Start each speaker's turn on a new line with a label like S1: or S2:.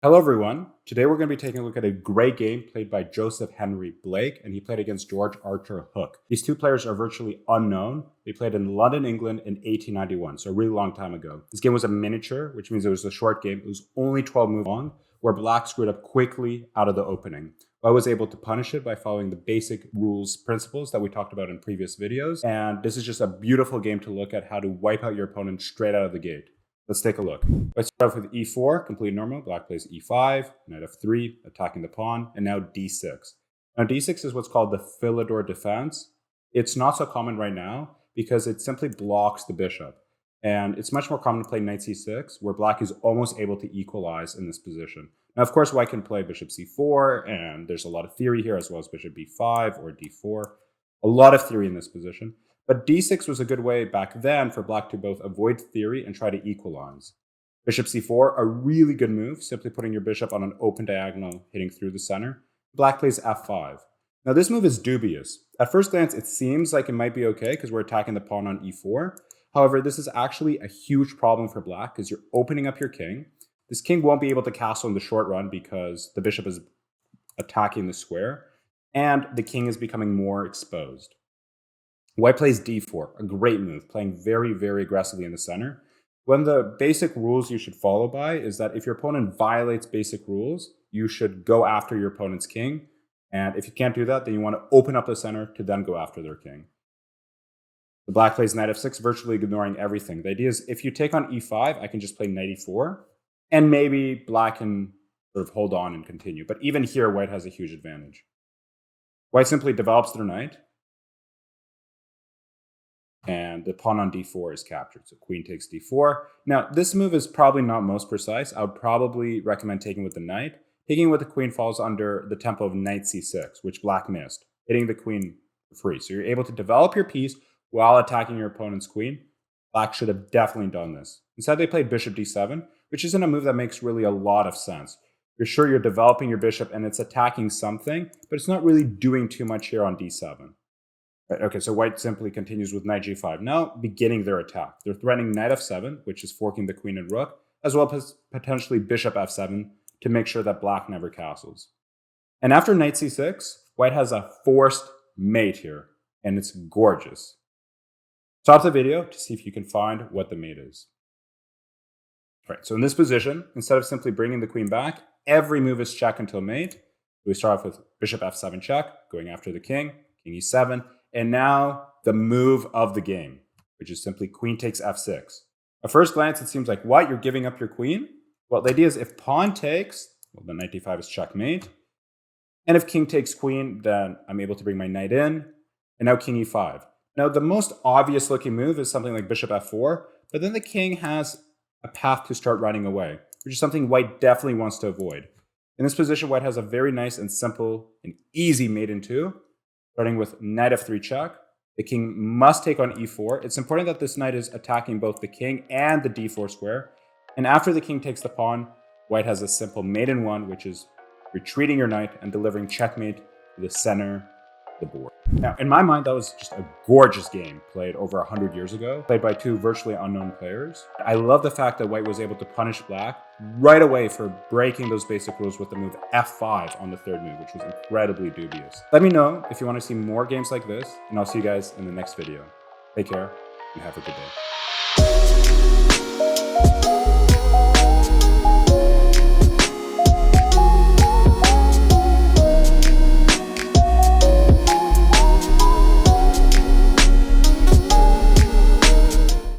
S1: Hello everyone. Today we're going to be taking a look at a great game played by Joseph Henry Blake, and he played against George Archer Hooke. These two players are virtually unknown. They played in London, England in 1891, so a really long time ago. This game was a miniature, which means it was a short game. It was only 12 moves long, where Black screwed up quickly out of the opening. I was able to punish it by following the basic rules principles that we talked about in previous videos, and this is just a beautiful game to look at how to wipe out your opponent straight out of the gate. Let's take a look. Let's start off with e4, complete normal. Black plays e5, knight f3, attacking the pawn, and now d6. Now d6 is what's called the Philidor defense. It's not so common right now because it simply blocks the bishop. And it's much more common to play knight c6, where black is almost able to equalize in this position. Now, of course, white can play bishop c4, and there's a lot of theory here, as well as bishop b5 or d4. A lot of theory in this position. But d6 was a good way back then for black to both avoid theory and try to equalize. Bishop c4, a really good move, simply putting your bishop on an open diagonal, hitting through the center. Black plays f5. Now this move is dubious. At first glance, it seems like it might be okay because we're attacking the pawn on e4. However, this is actually a huge problem for black because you're opening up your king. This king won't be able to castle in the short run because the bishop is attacking the square, and the king is becoming more exposed. White plays d4, a great move, playing very, very aggressively in the center. One of the basic rules you should follow by is that if your opponent violates basic rules, you should go after your opponent's king. And if you can't do that, then you want to open up the center to then go after their king. The black plays knight f6, virtually ignoring everything. The idea is if you take on e5, I can just play knight e4, and maybe black can sort of hold on and continue. But even here, white has a huge advantage. White simply develops their knight, and the pawn on d4 is captured. So queen takes d4. Now, this move is probably not most precise. I would probably recommend taking with the knight. Taking with the queen falls under the tempo of knight c6, which black missed, hitting the queen for free. So you're able to develop your piece while attacking your opponent's queen. Black should have definitely done this. Instead, they played bishop d7, which isn't a move that makes really a lot of sense. You're sure you're developing your bishop and it's attacking something, but it's not really doing too much here on d7. Okay, so white simply continues with knight g5, now beginning their attack. They're threatening knight f7, which is forking the queen and rook, as well as potentially bishop f7 to make sure that black never castles. And after knight c6, white has a forced mate here, and it's gorgeous. Stop the video to see if you can find what the mate is. All right, so in this position, instead of simply bringing the queen back, every move is check until mate. We start off with bishop f7 check, going after the king e7, and now the move of the game, which is simply queen takes f6. At first glance, it seems like, what? You're giving up your queen? Well, the idea is if pawn takes, well, then knight d5 is checkmate. And if king takes queen, then I'm able to bring my knight in. And now king e5. Now, the most obvious looking move is something like bishop f4, but then the king has a path to start running away, which is something white definitely wants to avoid. In this position, white has a very nice and simple and easy mate in two. Starting with knight f3 check. The king must take on e4. It's important that this knight is attacking both the king and the d4 square. And after the king takes the pawn, white has a simple mate in one, which is retreating your knight and delivering checkmate to the center of the board. Now, in my mind, that was just a gorgeous game played over 100 years ago, played by two virtually unknown players. I love the fact that white was able to punish black right away for breaking those basic rules with the move f5 on the third move, which was incredibly dubious. Let me know if you want to see more games like this, and I'll see you guys in the next video. Take care, and have a good day.